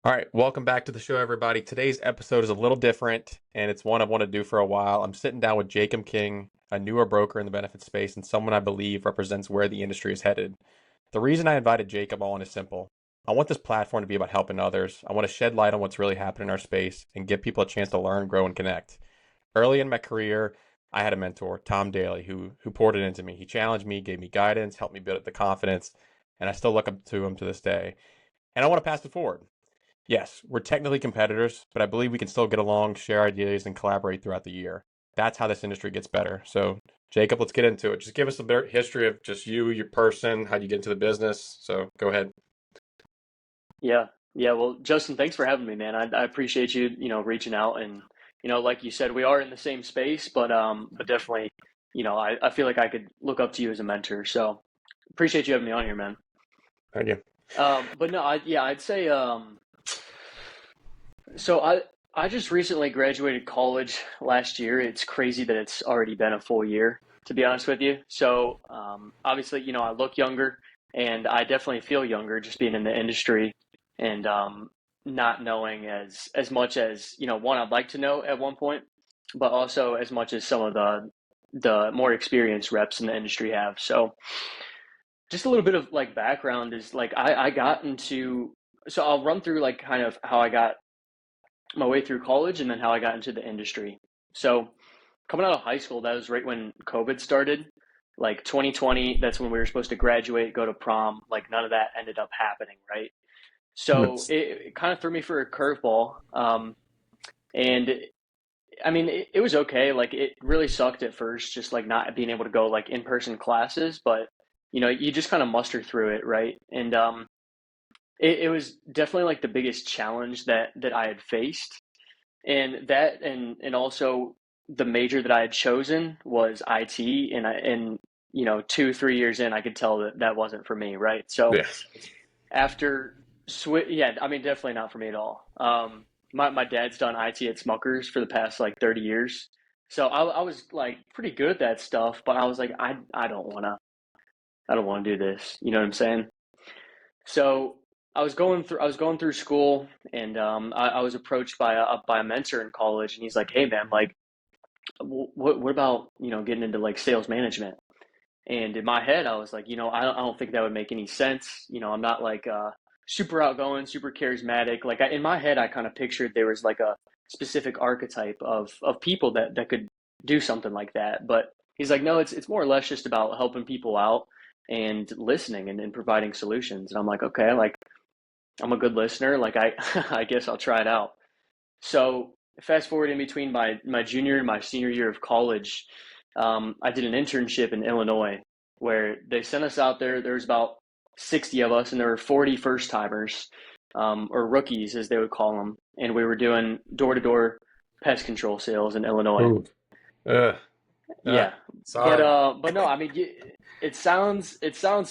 All right, welcome back to the show, everybody. Today's episode is a little different, and it's one I've wanted to do for a while. I'm sitting down with Jacob King, a newer broker in the benefits space, and someone I believe represents where the industry is headed. The reason I invited Jacob on is simple. I want this platform to be about helping others. I want to shed light on what's really happening in our space and give people a chance to learn, grow, and connect. Early in my career, I had a mentor, Tom Daly, who poured it into me. He challenged me, gave me guidance, helped me build the confidence, and I still look up to him to this day. And I want to pass it forward. Yes, we're technically competitors, but I believe we can still get along, share ideas, and collaborate throughout the year. That's how this industry gets better. So, Jacob, let's get into it. Just give us a bit of history of just you, your person, how you get into the business. So, go ahead. Yeah. Yeah. Well, Justin, thanks for having me, man. I appreciate you, reaching out and, like you said, we are in the same space, but definitely, I feel like I could look up to you as a mentor. So appreciate you having me on here, man. Thank you. But no, I'd say, so I just recently graduated college last year. It's crazy that it's already been a full year, to be honest with you. So, obviously, I look younger and I definitely feel younger just being in the industry and not knowing as much as, one I'd like to know at one point, but also as much as some of the more experienced reps in the industry have. So, just a little bit of like background is like I got into so I'll run through like kind of how I got my way through college and then how I got into the industry. So, coming out of high school, that was right when COVID started. Like 2020, that's when we were supposed to graduate, go to prom. Like none of that ended up happening, right? So That's, it kind of threw me for a curveball. And I mean, it was okay. Like it really sucked at first, just like not being able to go like in-person classes, but you just kind of muster through it, right? And it was definitely like the biggest challenge that I had faced, and that and also the major that I had chosen was IT, and 2-3 years in, I could tell that that wasn't for me, right? So yeah. after yeah, I mean definitely not for me at all. My dad's done IT at Smuckers for the past like 30 years, so I was like pretty good at that stuff, but I was like I don't want to do this. You know what I'm saying? So I was going through school, and I was approached by a mentor in college, and he's like, "Hey man, like, what about getting into like sales management?" And in my head, I was like, I don't think that would make any sense. I'm not like super outgoing, super charismatic. Like in my head, I kind of pictured there was like a specific archetype of people that could do something like that. But he's like, no, it's more or less just about helping people out and listening and providing solutions. And I'm like, okay, like I'm a good listener. Like I I guess I'll try it out. So fast forward in between my junior and my senior year of college, I did an internship in Illinois where they sent us out there. There was about 60 of us, and there were 40 first timers, or rookies as they would call them, and we were doing door to door pest control sales in Illinois. Ooh. Uh, uh, Yeah, but sorry. no, I mean, it sounds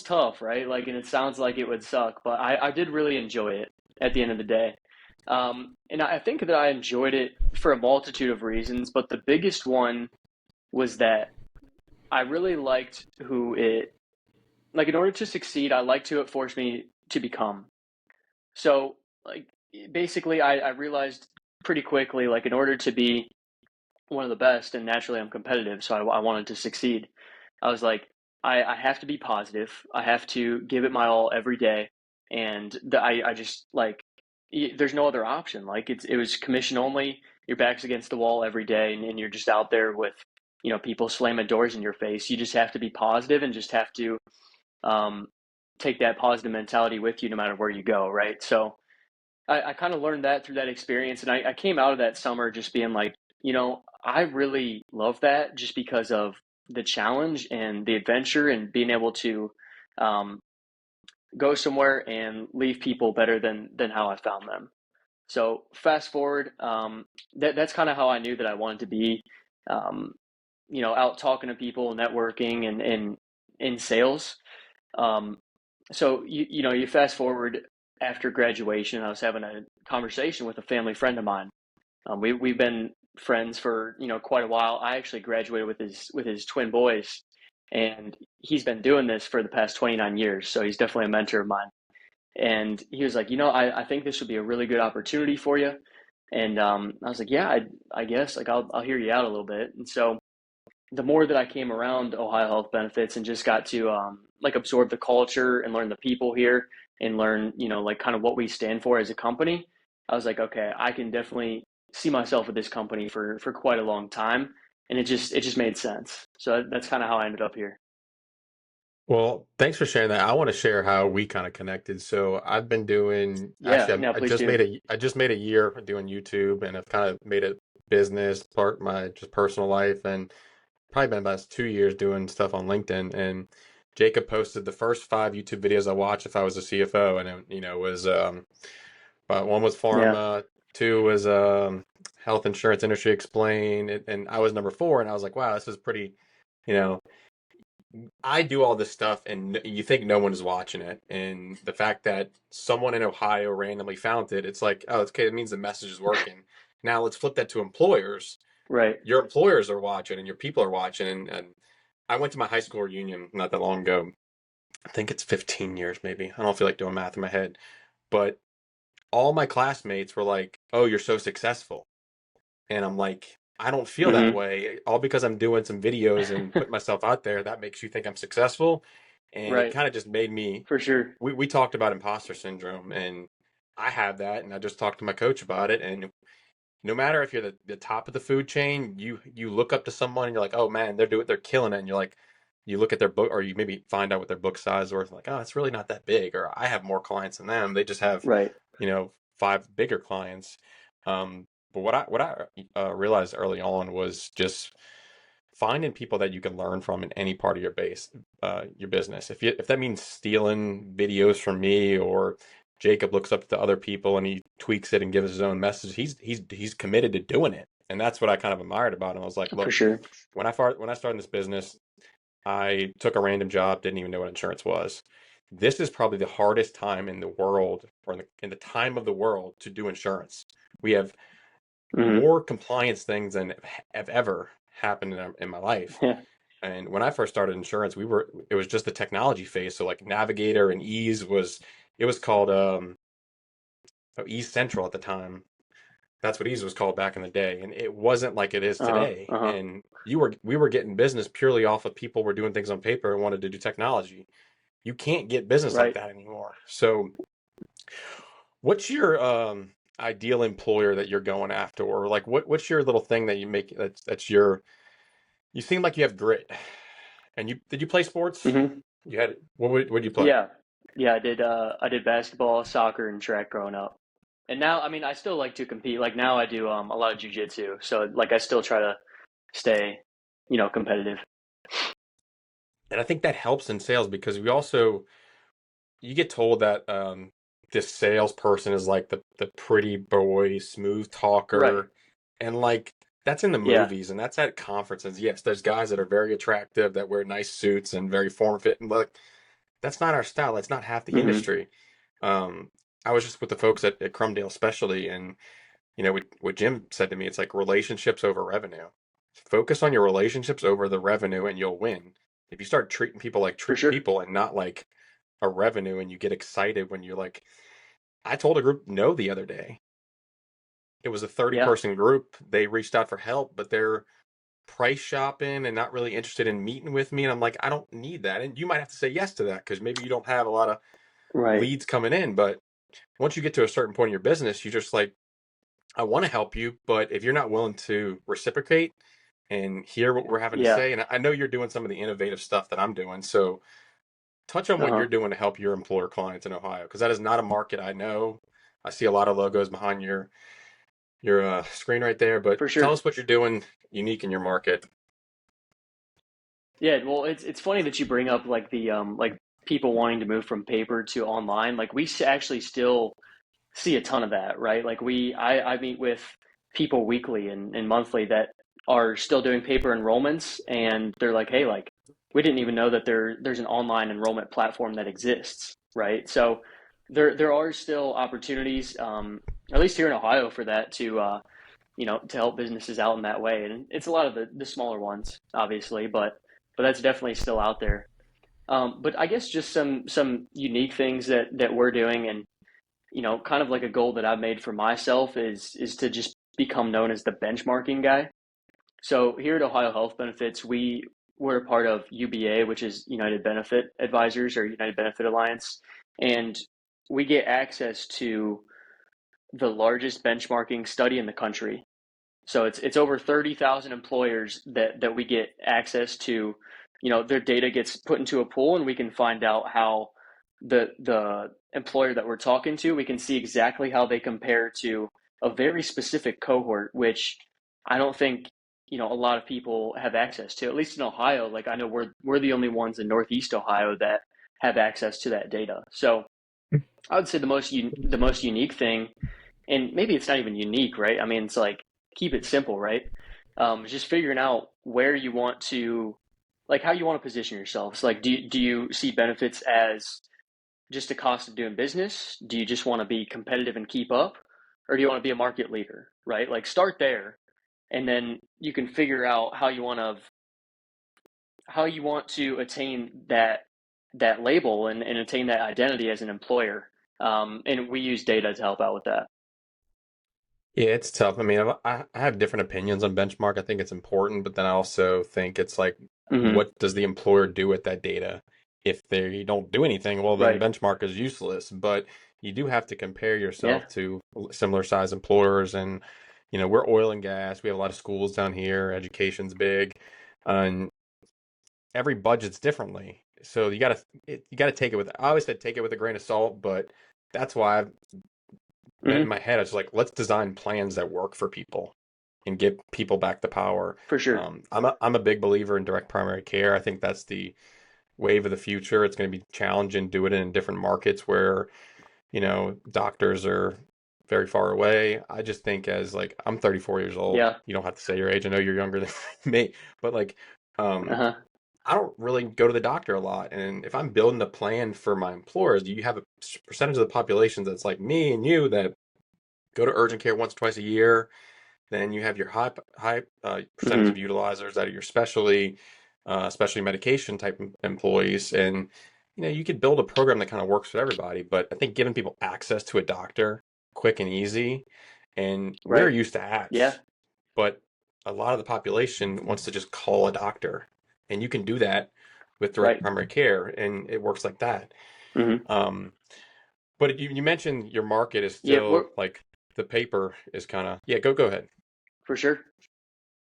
tough, right? Like, and it sounds like it would suck, but I did really enjoy it at the end of the day. And I think that I enjoyed it for a multitude of reasons, but the biggest one was that I really liked who it, like, in order to succeed, I liked who it forced me to become. So, like, basically, I realized pretty quickly, like, in order to be one of the best, and naturally I'm competitive, so I wanted to succeed. I was like, I have to be positive. I have to give it my all every day, and I just like there's no other option. Like it was commission only. Your back's against the wall every day, and you're just out there with people slamming doors in your face. You just have to be positive and just have to um, take that positive mentality with you no matter where you go, right? So I kind of learned that through that experience, and I came out of that summer just being like, I really love that just because of the challenge and the adventure and being able to um, go somewhere and leave people better than how I found them. So fast forward, that's kind of how I knew that I wanted to be, um, out talking to people, networking, and in sales. Um, so you fast forward after graduation. I was having a conversation with a family friend of mine. We've been friends for quite a while. I actually graduated with his twin boys, and he's been doing this for the past 29 years. So he's definitely a mentor of mine. And he was like, I think this would be a really good opportunity for you. And I was like, yeah, I guess like I'll hear you out a little bit. And so the more that I came around Ohio Health Benefits and just got to like absorb the culture and learn the people here and learn, like kind of what we stand for as a company, I was like, okay, I can definitely see myself with this company for quite a long time, and it just made sense. So that's kind of how I ended up here. Well, thanks for sharing that. I want to share how we kind of connected. So I've been doing, Yeah, actually, yeah, I please just do. made I just made a year doing YouTube, and I've kind of made it business part of my just personal life, and probably been about 2 years doing stuff on LinkedIn. And Jacob posted the first 5 YouTube videos I watched if I was a CFO, and it, was one was Yeah, pharma, two was health insurance industry explained, and I was number four, and I was like, wow, this is pretty, you know. I do all this stuff and you think no one is watching it. And the fact that someone in Ohio randomly found it, it's like, oh, it's okay. It means the message is working. Now let's flip that to employers. right. Your employers are watching and your people are watching. And I went to my high school reunion not that long ago. I think it's 15 years, maybe. I don't feel like doing math in my head. But all my classmates were like, oh, you're so successful. And I'm like, I don't feel that Hmm. way. All because I'm doing some videos and putting myself out there, that makes you think I'm successful. And it Right, kind of just made me, for sure. we talked about imposter syndrome, and I have that. And I just talked to my coach about it. And no matter if you're the top of the food chain, you look up to someone and you're like, oh man, they're killing it. And you're like, you look at their book, or you maybe find out what their book size is worth. Like, oh, it's really not that big. Or I have more clients than them. They just have, Right. five bigger clients. But what I realized early on was just finding people that you can learn from in any part of your business. If that means stealing videos from me, or Jacob looks up to other people and he tweaks it and gives his own message, he's committed to doing it, and that's what I kind of admired about him. I was like, For look, sure. when I started this business, I took a random job, didn't even know what insurance was. This is probably the hardest time in the world, or in the time of the world, to do insurance. We have Hmm. more compliance things than have ever happened in my life. Yeah. And when I first started insurance, it was just the technology phase. So like Navigator and it was called Ease Central at the time. That's what Ease was called back in the day. And it wasn't like it is Uh-huh. today. Uh-huh. And we were getting business purely off of people were doing things on paper and wanted to do technology. You can't get business like Right. that anymore. So what's your ideal employer that you're going after? Or like what's your little thing that you make that's your you seem like you have grit. And you did you play sports? Hmm. You had what did you play? Yeah. Yeah, I did basketball, soccer, and track growing up. And now, I mean, I still like to compete. Like now I do a lot of jujitsu. So like I still try to stay, competitive. And I think that helps in sales because you get told that this salesperson is like the pretty boy, smooth Right. talker, and like that's in the Yeah. movies and that's at conferences. Yes, there's guys that are very attractive that wear nice suits and very form fit, and like that's not our style. That's not half the Hmm. industry. Um, I was just with the folks at Crumdale Specialty, and what Jim said to me, it's like relationships over revenue. Focus on your relationships over the revenue, and you'll win. If you start treating people like For sure. people and not like a revenue, and you get excited when you're like, I told a group no the other day. It was a 30 Yeah. person group. They reached out for help, but they're price shopping and not really interested in meeting with me. And I'm like, I don't need that. And you might have to say yes to that because maybe you don't have a lot of Right. leads coming in. But once you get to a certain point in your business, you just like, I want to help you, but if you're not willing to reciprocate and hear what we're having to Yeah. say, and I know you're doing some of the innovative stuff that I'm doing, so touch on what you're Uh-huh. doing to help your employer clients in Ohio, because that is not a market I know. I see a lot of logos behind your screen right there, but For tell sure. us what you're doing unique in your market. Yeah, well, it's funny that you bring up like the like people wanting to move from paper to online. Like actually still see a ton of that, right? Like I meet with people weekly and monthly that are still doing paper enrollments, and they're like, hey, like we didn't even know that there's an online enrollment platform that exists, right? So there are still opportunities, at least here in Ohio, for that to help businesses out in that way. And it's a lot of the smaller ones, obviously, but that's definitely still out there. But I guess just some unique things that we're doing, and kind of like a goal that I've made for myself is to just become known as the benchmarking guy. So here at Ohio Health Benefits, we're a part of UBA, which is United Benefit Advisors or United Benefit Alliance, and we get access to the largest benchmarking study in the country. So it's over 30,000 employers that we get access to. Their data gets put into a pool, and we can find out how the employer that we're talking to, we can see exactly how they compare to a very specific cohort, which I don't think a lot of people have access to. At least in Ohio, like I know we're the only ones in Northeast Ohio that have access to that data. So I would say the most unique thing, and maybe it's not even unique, right? I mean, it's like keep it simple, right? Just figuring out where you want to, like, how you want to position yourself. So, like, do you see benefits as just a cost of doing business? Do you just want to be competitive and keep up, or do you want to be a market leader, right? Like, start there, and then you can figure out how you want to attain that label and attain that identity as an employer. And we use data to help out with that. Yeah, it's tough. I mean, I have different opinions on benchmark. I think it's important, but then I also think it's like, Hmm. what does the employer do with that data? If they don't do anything, well, then Right. benchmark is useless. But you do have to compare Yeah, yourself to similar size employers. And, we're oil and gas. We have a lot of schools down here. Education's big. And every budget's differently. So you gotta take it with, I always said take it with a grain of salt, but that's why I've in hmm, my head, I was like, let's design plans that work for people and give people back the power. for sure. I'm a big believer in direct primary care. I think that's the wave of the future. It's going to be challenging doing it in different markets where, doctors are very far away. I just think as like I'm 34 years old. Yeah. You don't have to say your age. I know you're younger than me, but like um Uh-huh. I don't really go to the doctor a lot. And if I'm building a plan for my employers, you have a percentage of the population that's like me and you that go to urgent care once, twice a year. Then you have your high percentage of Hmm. utilizers that are your specialty medication type employees, and you could build a program that kind of works for everybody. But I think giving people access to a doctor, quick and easy, and we're Right. used to Yeah. apps, but a lot of the population wants to just call a doctor, and you can do that with direct Right. primary care, and it works like that. Hmm. Um, but you mentioned your market is Yeah, we're still like the paper is kind of, yeah, go ahead. for sure.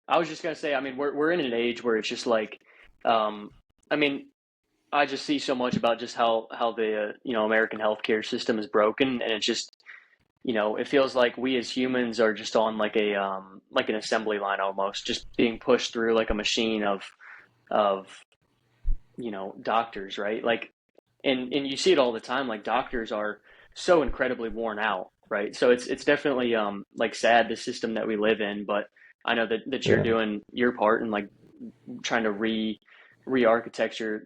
I was just gonna say, I mean, we're in an age where it's just like, um, I mean, I just see so much about just how the American healthcare system is broken, and it's just it feels like we as humans are just on like an assembly line almost, just being pushed through like a machine of doctors, right? Like, and you see it all the time. Like doctors are so incredibly worn out, right? So it's definitely like sad the system that we live in, but I know that you're Yeah. doing your part and like trying to re-architecture,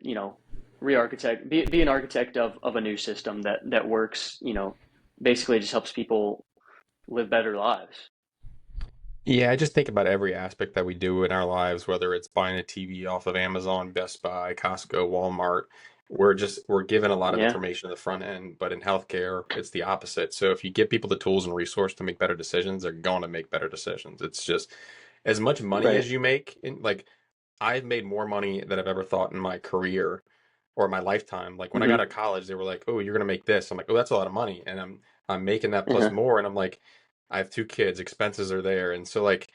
re-architect, be an architect of a new system that works, basically just helps people live better lives. Yeah, I just think about every aspect that we do in our lives, whether it's buying a TV off of Amazon, Best Buy, Costco, Walmart. We're given a lot of Yeah, information at the front end, but in healthcare, it's the opposite. So if you give people the tools and resource to make better decisions, they're going to make better decisions. It's just as much money right. as you make, like I've made more money than I've ever thought in my career or my lifetime. Like when I got Hmm. out of college, they were like, "Oh, you're gonna make this." I'm like, "Oh, that's a lot of money," and I'm making that plus Uh-huh. more, and I'm like, I have two kids, expenses are there, and so like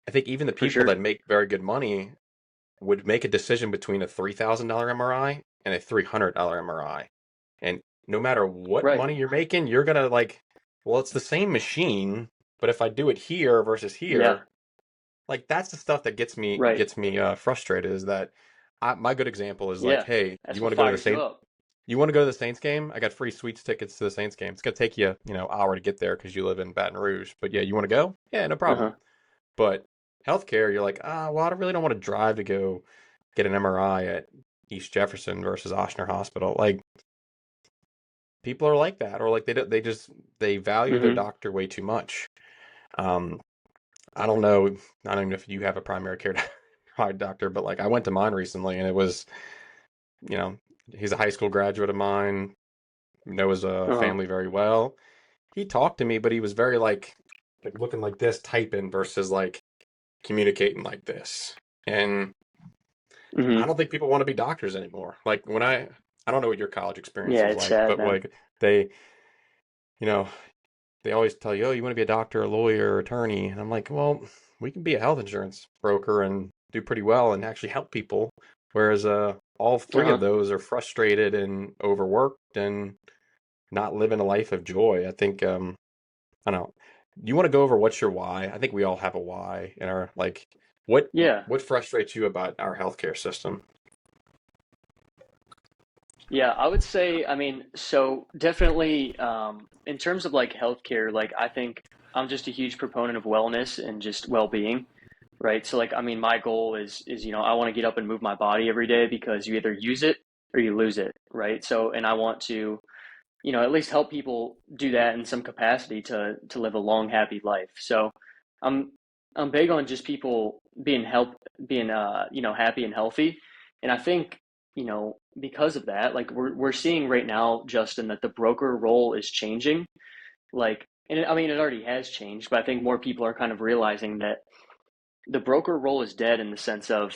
I think even the For people that sure. make very good money would make a decision between a $3,000 MRI and a $300 MRI, and no matter what Right. money you're making, you're gonna like, well, it's the same machine, but if I do it here versus Yeah. here, like that's the stuff that Right. gets me frustrated. Is that my good example is like, Yeah. hey, That's what fires you up. you want to go to the Saints game? I got free suites tickets to the Saints game. It's gonna take you, hour to get there because you live in Baton Rouge. But yeah, you want to go? Yeah, no problem. Uh-huh. But healthcare, you're like, well, I really don't want to drive to go get an MRI at East Jefferson versus Ochsner Hospital. Like people are like that, or like they value their Hmm. doctor way too much. Um, I don't know. I don't know if you have a primary care doctor, but like I went to mine recently, and it was, He's a high school graduate of mine, knows a Uh-huh. family very well. He talked to me, but he was very like looking like this, typing versus like communicating like this. And I Hmm. don't think people want to be doctors anymore. Like I don't know what your college experience Yeah, was it's like, sad, but man. like they, you know, they always tell you, oh, you want to be a doctor, a lawyer, attorney. And I'm like, well, we can be a health insurance broker and do pretty well and actually help people. Whereas all three of Uh-huh. those are frustrated and overworked and not living a life of joy. I think I don't know. You want to go over what's your why? I think we all have a why in our like what Yeah. what frustrates you about our healthcare system? Yeah, I would say, I mean, so definitely in terms of like healthcare, like I think I'm just a huge proponent of wellness and just well-being, right? So like I mean, my goal is, I want to get up and move my body every day because you either use it or you lose it, right? So and I want to, at least help people do that in some capacity to live a long, happy life. So I'm I'm big on just people being happy and healthy. And I think, because of that, like we're seeing right now, Justin, that the broker role is changing. Like, and I mean it already has changed, but I think more people are kind of realizing that the broker role is dead in the sense of,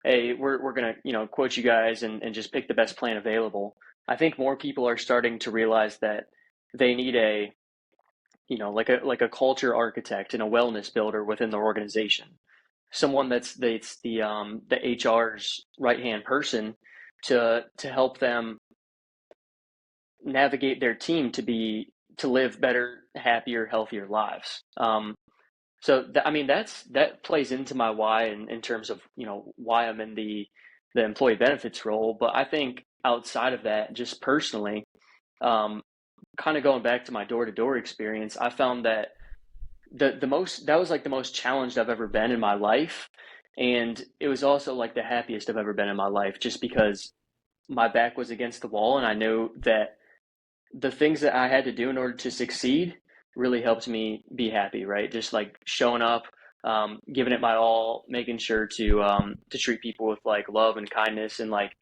hey, we're gonna, quote you guys and just pick the best plan available. I think more people are starting to realize that they need like a culture architect and a wellness builder within their organization. Someone that's the HR's right hand person to help them navigate their team to live better, happier, healthier lives. So I mean that plays into my why in terms of why I'm in the employee benefits role. But I think outside of that, just personally, um, kind of going back to my door to door experience, I found that the most that was like the most challenged I've ever been in my life, and it was also like the happiest I've ever been in my life, just because my back was against the wall, and I knew that the things that I had to do in order to succeed really helped me be happy, right? Just like showing up, giving it my all, making sure to treat people with like love and kindness, and like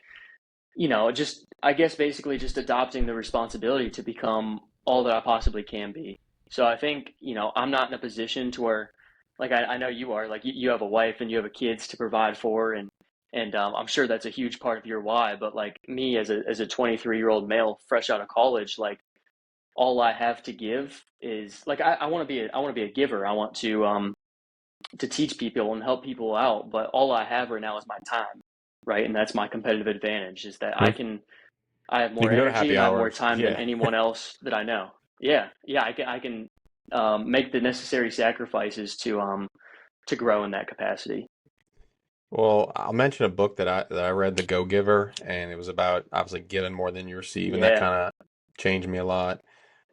just I guess basically just adopting the responsibility to become all that I possibly can be. So I think I'm not in a position to where like I know you are like you have a wife and you have a kids to provide for, and I'm sure that's a huge part of your why. But like me as a 23-year-old male fresh out of college, like all I have to give is like I want to be I want to be a giver. I want to teach people and help people out, but all I have right now is my time, right? And that's my competitive advantage is that Hmm. I have You more can go to energy happy and I have hour. more time than Yeah. anyone else that I know. Yeah, yeah, I can make the necessary sacrifices to grow in that capacity. Well, I'll mention a book that I read, The Go Giver, and it was about obviously giving more than you receive, and that Yeah, kind of changed me a lot.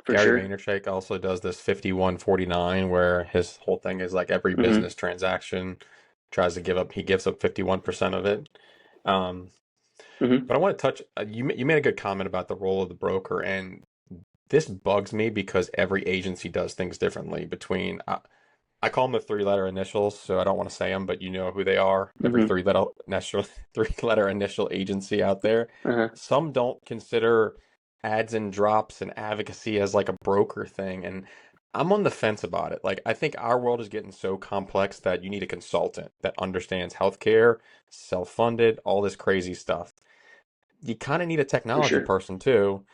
for Gary sure. Vaynerchuk also does this 51-49, where his whole thing is like every Hmm. business transaction tries to give up, he gives up 51% of it. Um, Hmm. but I want to touch, you made a good comment about the role of the broker, and this bugs me because every agency does things differently between, I call them the three-letter initials, so I don't want to say them, but you know who they are. Every Hmm. three-letter initial, three-letter initial agency out there. Uh-huh. Some don't consider ads and drops and advocacy as like a broker thing, and I'm on the fence about it. Like, I think our world is getting so complex that you need a consultant that understands healthcare, self-funded, all this crazy stuff. You kind of need a For technology sure. person too,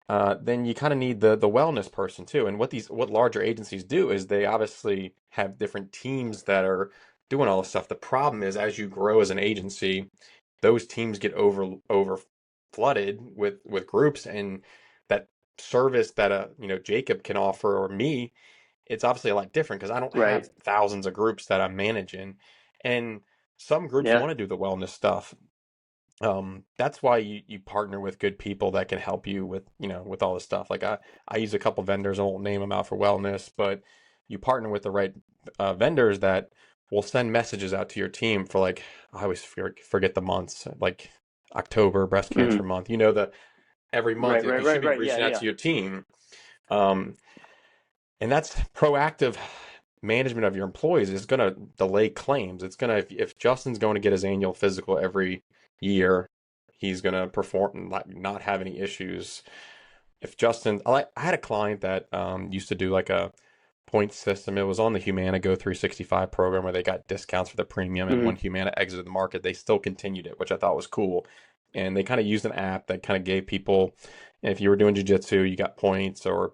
then you kind of need the wellness person too. And what larger agencies do is they obviously have different teams that are doing all this stuff. The problem is as you grow as an agency, those teams get over flooded with groups, and that service that Jacob can offer or me, it's obviously a lot different because I don't Right. have thousands of groups that I'm managing, and some groups Yeah. want to do the wellness stuff. That's why you partner with good people that can help you with all this stuff. Like I use a couple vendors, I won't name them out for wellness, but you partner with the right vendors that will send messages out to your team for like, I always forget the months, like October, breast cancer Hmm. month. The every month Right. like Right. you should Right. be Right. Yeah. reaching out Yeah. to your team. Um, and that's proactive management of your employees is going to delay claims. It's going to, if Justin's going to get his annual physical every year, he's gonna perform, like not have any issues. If Justin, I had a client that used to do like a point system. It was on the Humana Go 365 program where they got discounts for the premium, and when Hmm. Humana exited the market, they still continued it, which I thought was cool. And they kind of used an app that kind of gave people, if you were doing jujitsu, you got points, or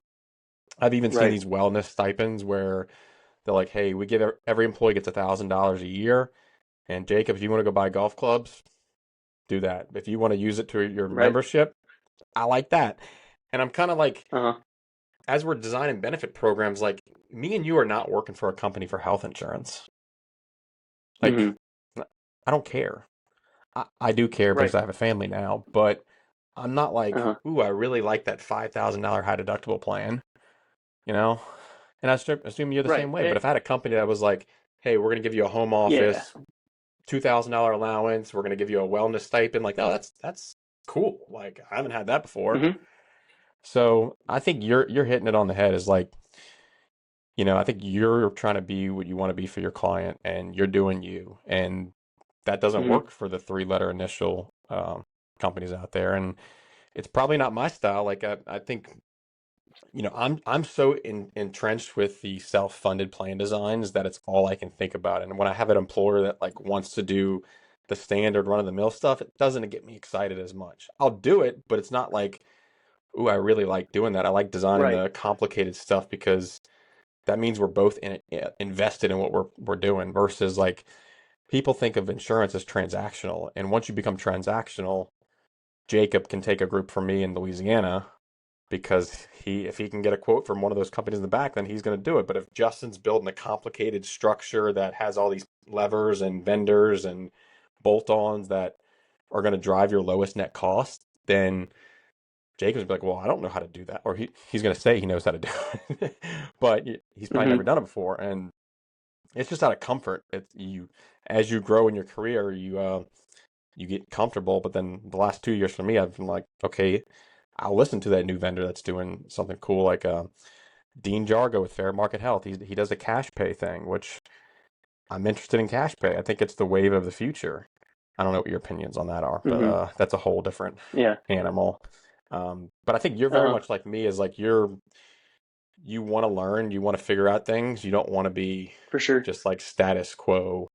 I've even seen Right. these wellness stipends where they're like, hey, we give every employee gets $1,000 a year. And Jacob, if you want to go buy golf clubs, do that. If you want to use it to your Right. membership, I like that. And I'm kind of like, Uh-huh. as we're designing benefit programs, like me and you are not working for a company for health insurance. Like, Hmm. I don't care. I do care because Right. I have a family now, but I'm not like, Uh-huh. ooh, I really like that $5,000 high deductible plan, you know? And I assume you're the Right. same way. But if I had a company that was like, hey, we're going to give you a home Yeah. office, $2,000 allowance, we're going to give you a wellness stipend, like, oh, that's cool. Like, I haven't had that before. Hmm. So I think you're hitting it on the head. Is like, I think you're trying to be what you want to be for your client, and you're doing you, and that doesn't Hmm. work for the three-letter initial companies out there, and it's probably not my style. Like I think, I'm so entrenched with the self-funded plan designs that it's all I can think about. And when I have an employer that like wants to do the standard run-of-the-mill stuff, it doesn't get me excited as much. I'll do it, but it's not like, ooh, I really like doing that. I like designing Right. the complicated stuff because that means we're both invested in what we're doing versus like people think of insurance as transactional. And once you become transactional, Jacob can take a group from me in Louisiana because if he can get a quote from one of those companies in the back, then he's going to do it. But if Justin's building a complicated structure that has all these levers and vendors and bolt-ons that are going to drive your lowest net cost, then Jacob's gonna be like, well, I don't know how to do that, or he's gonna say he knows how to do it, but he's probably never Hmm. done it before, and it's just out of comfort. It's you as you grow in your career, you get comfortable. But then the last 2 years for me, I've been like, okay, I'll listen to that new vendor that's doing something cool, like Dean Jargo with Fair Market Health. He does a cash pay thing, which I'm interested in cash pay. I think it's the wave of the future. I don't know what your opinions on that are, but Hmm. that's a whole different Yeah. animal. But I think you're very Uh-huh. much like me, is like you want to learn, you want to figure out things. You don't want to be For sure. just like status quo.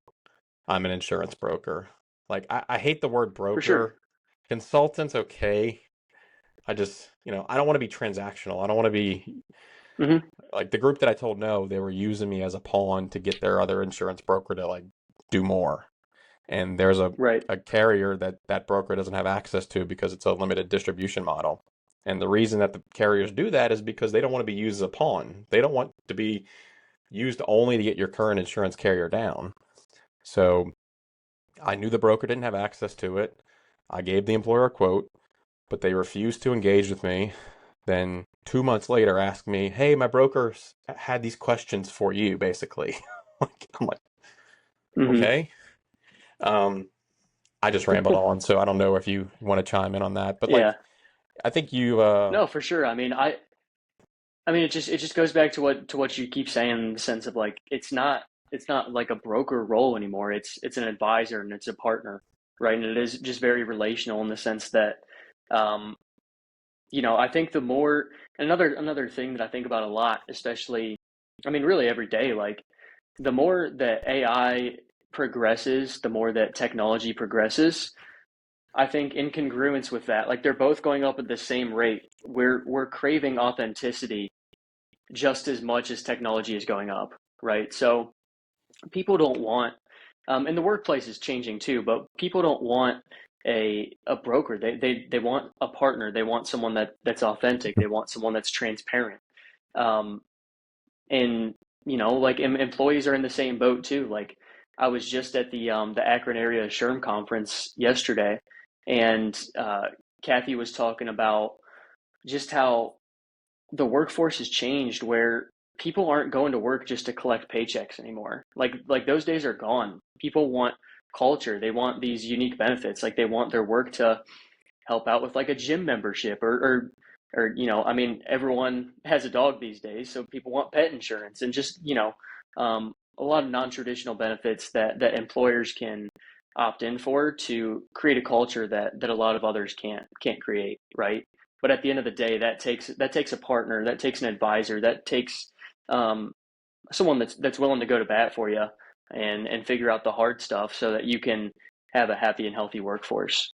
I'm an insurance broker. Like I hate the word For sure. broker. Consultant's okay. I don't want to be transactional. I don't want to be Hmm. like the group that I told no, they were using me as a pawn to get their other insurance broker to like do more. And there's Right. a carrier that broker doesn't have access to because it's a limited distribution model. And the reason that the carriers do that is because they don't want to be used as a pawn. They don't want to be used only to get your current insurance carrier down. So I knew the broker didn't have access to it. I gave the employer a quote, but they refused to engage with me. Then 2 months later, asked me, "Hey, my broker had these questions for you, basically." I'm like, Hmm. okay. Um, I just rambled on, so I don't know if you want to chime in on that. But like, Yeah. I think you, No, for sure. I mean, it just goes back to what you keep saying in the sense of like it's not like a broker role anymore. It's an advisor and it's a partner, right? And it is just very relational in the sense that, um, I think the more another thing that I think about a lot, especially, I mean, really every day, like the more that AI progresses, the more that technology progresses. I think in congruence with that, like they're both going up at the same rate. We're craving authenticity just as much as technology is going up, right? So people don't want, and the workplace is changing too, but people don't want a broker. They want a partner. They want someone that's authentic. They want someone that's transparent. Um, and like employees are in the same boat too. Like I was just at the Akron area SHRM conference yesterday, and Kathy was talking about just how the workforce has changed where people aren't going to work just to collect paychecks anymore. Like those days are gone. People want culture. They want these unique benefits. Like they want their work to help out with like a gym membership or I mean everyone has a dog these days, so people want pet insurance and just a lot of non-traditional benefits that employers can opt in for to create a culture that a lot of others can't create, right? But at the end of the day, that takes a partner, that takes an advisor, that takes um, someone that's willing to go to bat for you and figure out the hard stuff so that you can have a happy and healthy workforce.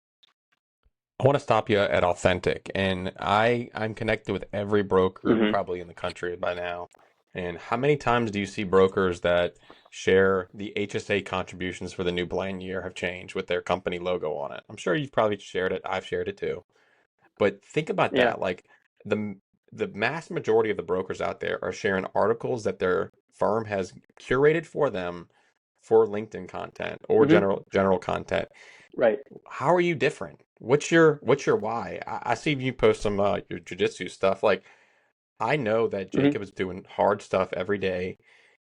I want to stop you at Authentic, and I'm connected with every broker Hmm. probably in the country by now. And how many times do you see brokers that share the HSA contributions for the new plan year have changed with their company logo on it? I'm sure you've probably shared it. I've shared it too. But think about Yeah. that. Like the the mass majority of the brokers out there are sharing articles that their firm has curated for them for LinkedIn content or Hmm. general content. Right. How are you different? What's your why? I see you post some your jujitsu stuff. Like I know that Hmm. Jacob is doing hard stuff every day,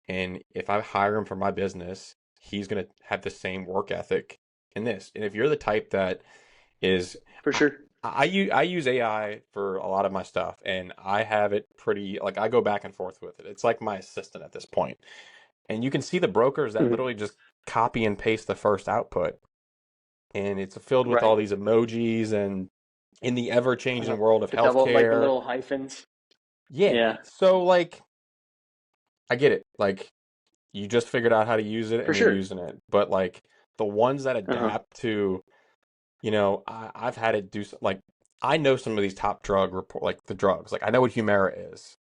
and if I hire him for my business, he's gonna have the same work ethic in this. And if you're the type that is, For I, sure. I use AI for a lot of my stuff, and I have it pretty like I go back and forth with it. It's like my assistant at this point. And you can see the brokers that Hmm. literally just copy and paste the first output, and it's filled with all Right. these emojis and in the ever-changing Uh, world of the double, like the healthcare. little hyphens. Yeah. Yeah, So like I get it. Like you just figured out how to use it for and you're sure. using it. But like the ones that Uh-huh. adapt to, I've had it do like I know some of these top drug report like the drugs. Like I know what Humira is.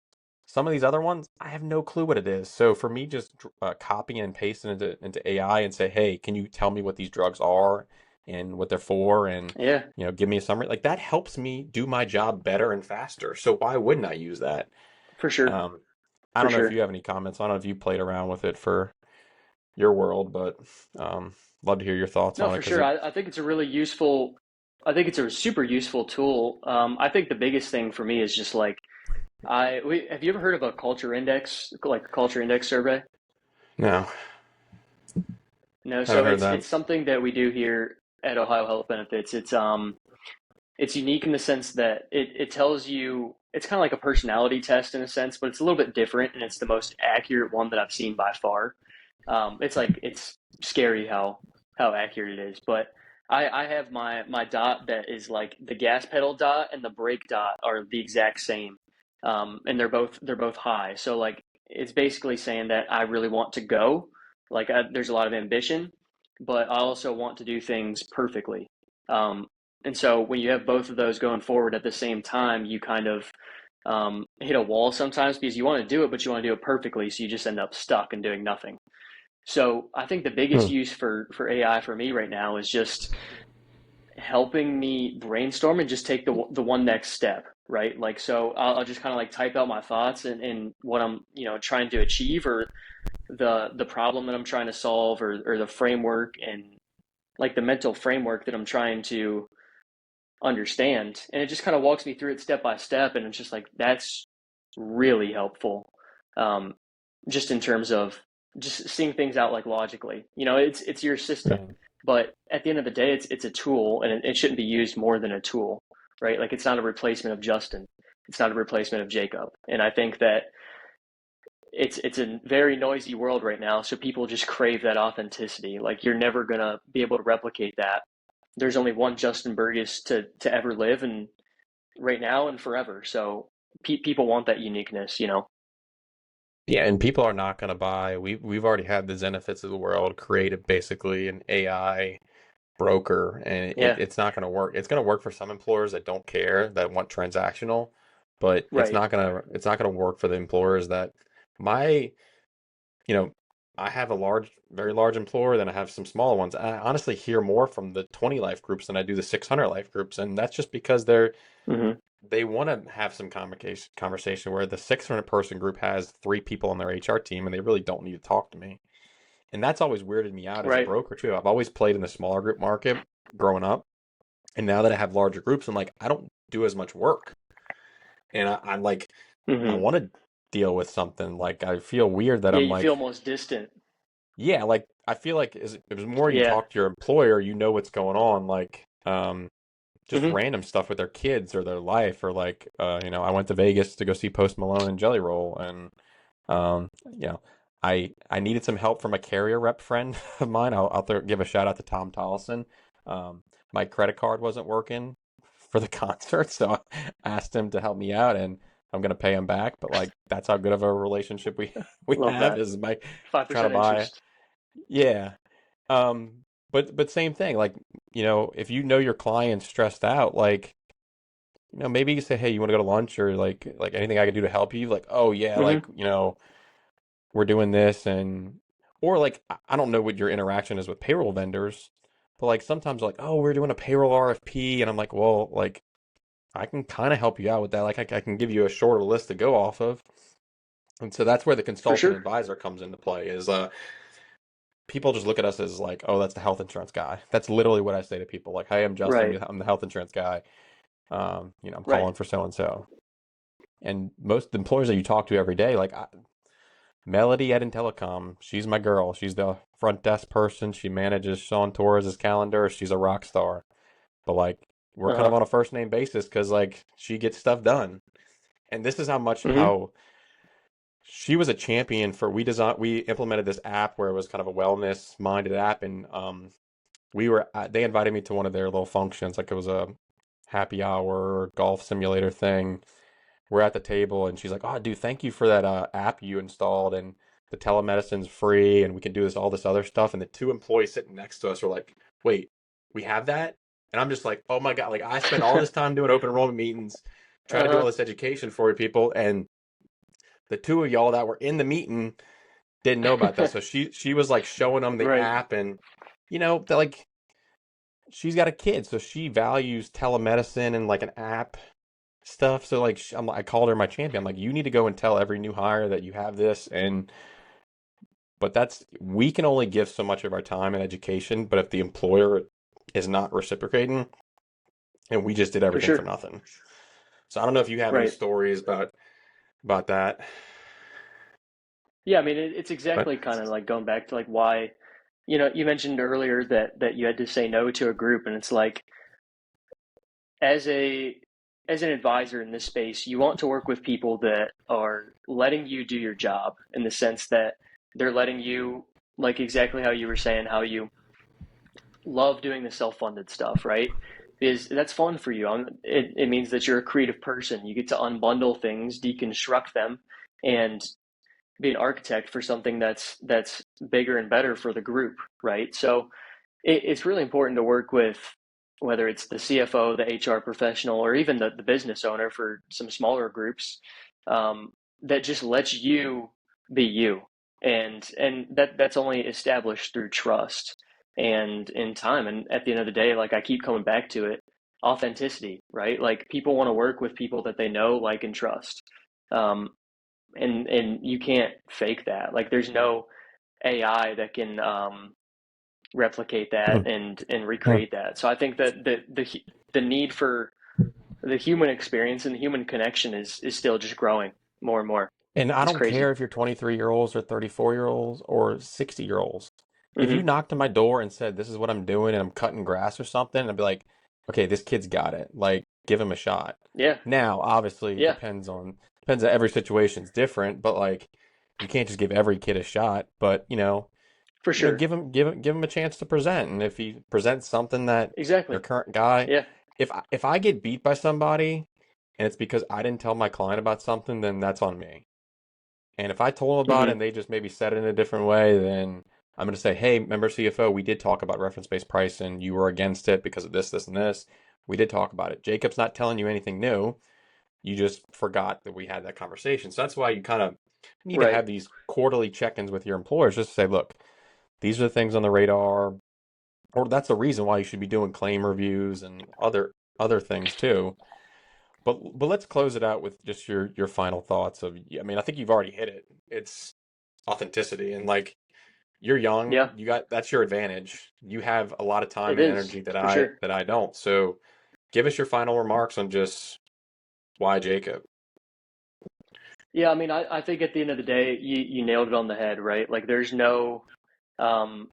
Some of these other ones, I have no clue what it is. So for me, just copying and pasting into AI and say, hey, can you tell me what these drugs are and what they're for, and Yeah, give me a summary. Like that helps me do my job better and faster. So why wouldn't I use that? for sure. Um, I For don't know if sure. you have any comments. I don't know if you played around with it for your world, but love to hear your thoughts No, on it for because sure. it. I think it's a really useful, I think it's a super useful tool. I think the biggest thing for me is just like, have you ever heard of a culture index, like a culture index survey? No, No, haven't so heard it's that. something that we do here at Ohio Health Benefits. It's unique in the sense that it tells you it's kind of like a personality test in a sense, but it's a little bit different and it's the most accurate one that I've seen by far. It's scary how accurate it is. But I have my dot that is like the gas pedal dot and the brake dot are the exact same. And they're both high. So like it's basically saying that I really want to go. There's a lot of ambition, but I also want to do things perfectly. Um, and so when you have both of those going forward at the same time, you kind of hit a wall sometimes because you want to do it, but you want to do it perfectly. So you just end up stuck and doing nothing. So I think the biggest Hmm. use for AI for me right now is just helping me brainstorm and just take the one next step, right? Like, so I'll just kind of like type out my thoughts and what I'm, trying to achieve or the problem that I'm trying to solve or the framework and like the mental framework that I'm trying to understand. And it just kind of walks me through it step by step. And it's just like, that's really helpful. Um, just in terms of just seeing things out like logically, it's your assistant, Yeah. but at the end of the day, it's a tool and it shouldn't be used more than a tool, right? Like it's not a replacement of Justin. It's not a replacement of Jacob. And I think that it's a very noisy world right now, so people just crave that authenticity. Like you're never gonna be able to replicate that. There's only one Justin Burgess to ever live, and right now and forever. So people want that uniqueness. Yeah, and people are not going to buy. We've already had the Zenefits of the world create basically an AI broker, and Yeah, it's not going to work. It's going to work for some employers that don't care, that want transactional, but right. it's not going to work for the employers that my, you know, I have a very large employer, then I have some smaller ones. I honestly hear more from the 20 life groups than I do the 600 life groups, and that's just because Hmm. they want to have some conversation where the 600 person group has three people on their HR team and they really don't need to talk to me. And that's always weirded me out as a Right. broker too. I've always played in the smaller group market growing up. And now that I have larger groups, I'm like, I don't do as much work. And I'm like, I Hmm. want to deal with something. Like, I feel weird that Yeah, I'm you feel like, almost distant. yeah, like, I feel like it was more you Yeah. talk to your employer, you know what's going on. Like, just Hmm. random stuff with their kids or their life, or like, I went to Vegas to go see Post Malone and Jelly Roll. And, um, you know, I needed some help from a carrier rep friend of mine. Give a shout out to Tom Tollison. My credit card wasn't working for the concert, so I asked him to help me out, and I'm gonna pay him back. But like that's how good of a relationship we Love have that. is my trying to 5% buy. interest. Yeah. Um, but same thing. Like if you know your client's stressed out, like maybe you say, hey, you want to go to lunch or like anything I can do to help you? Like, oh yeah, like Hmm. we're doing this or like I don't know what your interaction is with payroll vendors, but like sometimes like, oh, we're doing a payroll RFP, and I'm like, well, like I can kind of help you out with that. Like I can give you a shorter list to go off of. And so that's where the For consultant sure. advisor comes into play is people just look at us as like, oh, that's the health insurance guy. That's literally what I say to people. Like, hey, I'm Justin. Right. I'm the health insurance guy. I'm Right. calling for so and so. And most employers that you talk to every day, Melody at Intellicom, she's my girl. She's the front desk person. She manages Sean Torres' calendar. She's a rock star. But like we're kind of Uh-huh. on a first name basis because like she gets stuff done. And this is Hmm. how she was a champion for we implemented this app where it was kind of a wellness minded app, and they invited me to one of their little functions, like it was a happy hour golf simulator thing. We're at the table and she's like, "Oh, dude, thank you for that app you installed, and the telemedicine's free, and we can do all this other stuff." And the two employees sitting next to us were like, "Wait, we have that?" And I'm just like, "Oh my God, like I spent all this time doing open enrollment meetings, trying to do all Uh-huh. this education for people, and the two of y'all that were in the meeting didn't know about that." So she was like showing them the Right. app, and they're like she's got a kid, so she values telemedicine and like an app stuff. So like I called her my champion. I'm like, you need to go and tell every new hire that you have this. And but we can only give so much of our time and education. But if the employer is not reciprocating, and we just did For everything for sure. nothing. So I don't know if you have any Right. stories about that, Yeah, I mean, it's but exactly kind of like going back to like why, you mentioned earlier that you had to say no to a group, and it's like as a as an advisor in this space, you want to work with people that are letting you do your job in the sense that they're letting you, like exactly how you were saying, how you love doing the self-funded stuff, right? Is that's fun for you. It means that you're a creative person. You get to unbundle things, deconstruct them, and be an architect for something that's bigger and better for the group, right? So it's really important to work with whether it's the CFO, the HR professional, or even the business owner for some smaller groups um, that just lets you be you, and that's only established through trust and in time. And at the end of the day, like I keep coming back to it, authenticity, right? Like people want to work with people that they know, like, and trust. Um, and you can't fake that. Like there's no AI that can replicate that and yeah. recreate that. So I think that the need for the human experience and the human connection is still just growing more and more. And I It's don't care crazy. if you're 23-year-olds or 34-year-olds or 60-year-olds. If you Hmm. knocked on my door and said, this is what I'm doing and I'm cutting grass or something, I'd be like, okay, this kid's got it. Like, give him a shot. Yeah, Now, obviously, it yeah, depends on every situation's different, but like, you can't just give every kid a shot. But for sure. give him a chance to present. And if he presents something that Exactly. your current guy, Yeah. if I get beat by somebody and it's because I didn't tell my client about something, then that's on me. And if I told them about it Hmm. and they just maybe said it in a different way, then I'm going to say, hey, member CFO, we did talk about reference-based pricing. You were against it because of this, this, and this. We did talk about it. Jacob's not telling you anything new. You just forgot that we had that conversation. So that's why you kind of need to Right. have these quarterly check-ins with your employers, just to say, look, these are the things on the radar, or that's the reason why you should be doing claim reviews and other things too. But let's close it out with just your final thoughts of, I mean, I think you've already hit it. It's authenticity, and like you're young, Yeah. that's your advantage. You have a lot of time It and is energy that for I sure. that I don't. So give us your final remarks on just why Jacob. Yeah. I mean, I think at the end of the day, you nailed it on the head, right? Like there's no, um,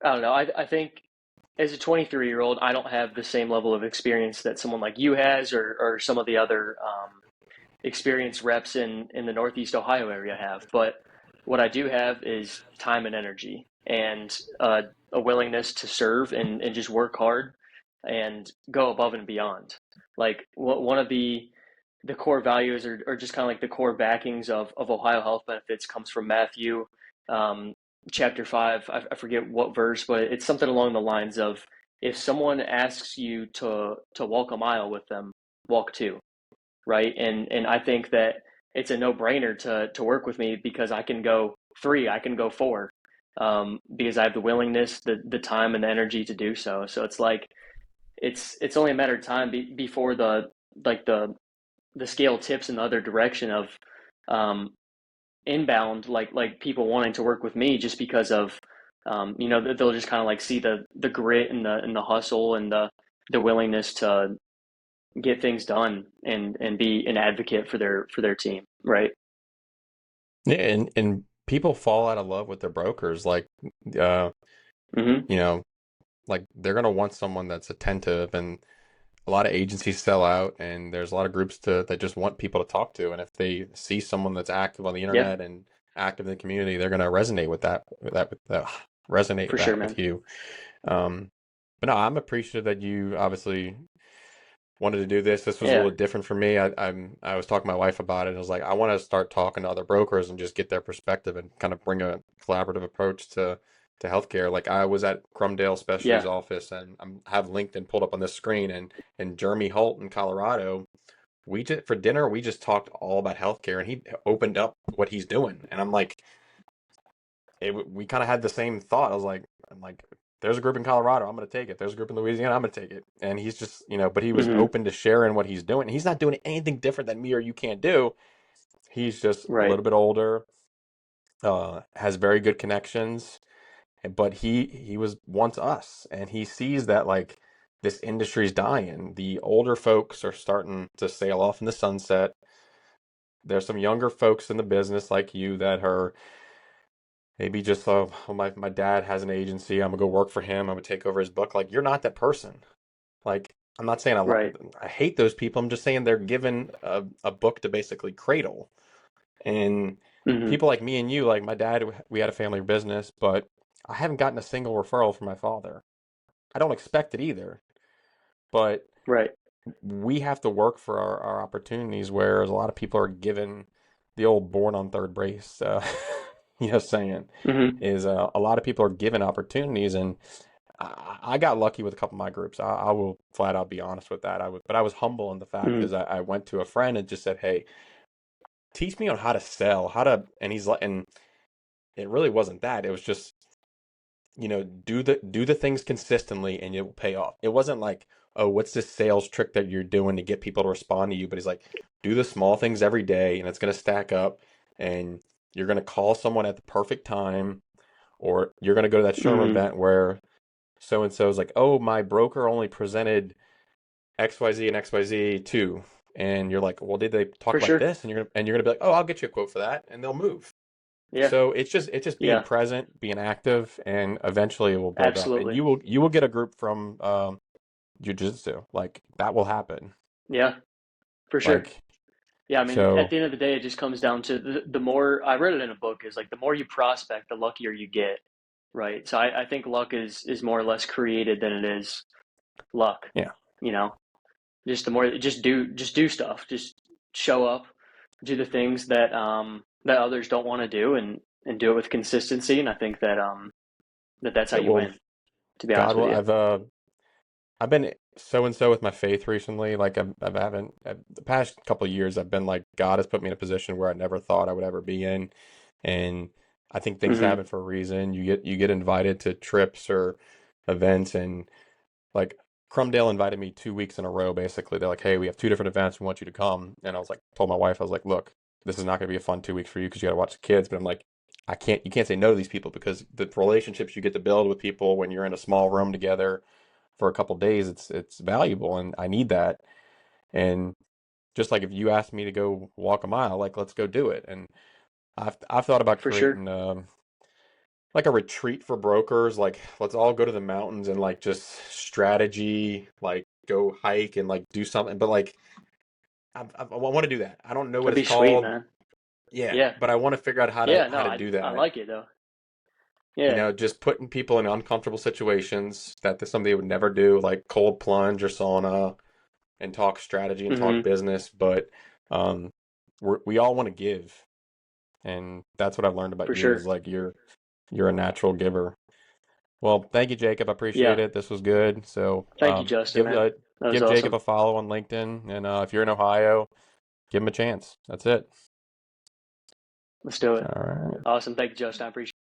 I don't know. I think as a 23-year-old, I don't have the same level of experience that someone like you has or some of the other experienced reps in the Northeast Ohio area have. But what I do have is time and energy and a willingness to serve and just work hard and go above and beyond. Like one of the core values or just kind of like the core backings of Ohio Health Benefits comes from Matthew um, chapter 5. I forget what verse, but it's something along the lines of if someone asks you to walk a mile with them, walk two, right? And I think that it's a no-brainer to work with me because I can go three, I can go four, because I have the willingness, the time, and the energy to do so. So it's like it's only a matter of time before like the scale tips in the other direction of um, inbound, like people wanting to work with me just because of they'll just kind of like see the grit and the hustle and the willingness to get things done and be an advocate for their team, right? Yeah, and people fall out of love with their brokers. Like, uh, Hmm. you know, like they're gonna want someone that's attentive, and a lot of agencies sell out, and there's a lot of groups that just want people to talk to. And if they see someone that's active on the Yeah, internet and active in the community, they're gonna resonate with that, resonate for sure, that with man. you. Um, but no, I'm appreciative that you obviously wanted to do this. This was a Yeah. little different for me. I was talking to my wife about it. And I was like, I want to start talking to other brokers and just get their perspective and kind of bring a collaborative approach to healthcare. Like I was at Crumdale Specialty's Yeah. office, and I have LinkedIn pulled up on this screen, and Jeremy Holt in Colorado. We just for dinner we just talked all about healthcare, and he opened up what he's doing, and I'm like, we kind of had the same thought. I'm like, there's a group in Colorado, I'm going to take it. There's a group in Louisiana, I'm going to take it. And he's just, but he was Hmm. open to sharing what he's doing. He's not doing anything different than me or you can't do. He's just a Right. little bit older, has very good connections, but he was once us, and he sees that like this industry's dying. The older folks are starting to sail off in the sunset. There's some younger folks in the business like you that are maybe just oh, my dad has an agency. I'm gonna go work for him. I'm gonna take over his book. Like you're not that person. Like I'm not saying Right. I hate those people. I'm just saying they're given a book to basically cradle. And Hmm. people like me and you, like my dad, we had a family business, but I haven't gotten a single referral from my father. I don't expect it either. But Right. we have to work for our opportunities, whereas a lot of people are given the old born on third base, saying Hmm. is a lot of people are given opportunities, and I got lucky with a couple of my groups. I will flat out be honest with that. But I was humble in the fact Hmm. is I went to a friend and just said, "Hey, teach me on how to sell, how to," and he's like, and it really wasn't that. It was just, do the things consistently and it will pay off. It wasn't like, oh, what's this sales trick that you're doing to get people to respond to you? But he's like, do the small things every day and it's going to stack up, and you're going to call someone at the perfect time, or you're going to go to that Sherm Hmm. event where so and so is like, oh, my broker only presented XYZ and XYZ too. And you're like, well, did they talk For about sure. this? And you're gonna be like, oh, I'll get you a quote for that, and they'll move. Yeah. So it's just being Yeah. present, being active, and eventually it will build up. And Absolutely. you will get a group from jujitsu. Like that will happen. Yeah. For sure. Like Yeah, I mean, at so the end of the day, it just comes down to the more I read it in a book is like the more you prospect, the luckier you get, right? So I think luck is more or less created than it is luck, yeah. you know. Just the more just do stuff, just show up, do the things that others don't want to do, and do it with consistency. And I think that that's how It you will. win. To be God honest with will. you. I've been so and so with my faith recently. Like I haven't the past couple of years. I've been like God has put me in a position where I never thought I would ever be in, and I think things Hmm. happen for a reason. You get invited to trips or events, and like Crumdale invited me 2 weeks in a row. Basically, they're like, "Hey, we have two different events. We want you to come." And I was like, told my wife, I was like, "Look, this is not going to be a fun 2 weeks for you because you got to watch the kids." But I'm like, I can't. You can't say no to these people because the relationships you get to build with people when you're in a small room together for a couple days, it's valuable, and I need that. And just like if you asked me to go walk a mile, like let's go do it. And I've thought about For sure. creating like a retreat for brokers. Like let's all go to the mountains and like just strategy, like go hike and like do something. But like I want to do that. I don't know what That'd it's be sweet, called. man. Yeah, Yeah. but I want to figure out Yeah, no, how to do I that. like it though. Yeah. Just putting people in uncomfortable situations that there's something they would never do, like cold plunge or sauna, and talk strategy and talk Hmm. business. But um, we all want to give, and that's what I've learned about For you is sure. like you're a natural giver. Well, thank you, Jacob. I appreciate Yeah. it. This was good. So Thank you, Justin, man. That was give Jacob awesome. a follow on LinkedIn, and if you're in Ohio, give him a chance. That's it. Let's do it. All right. Awesome. Thank you, Justin. I appreciate it.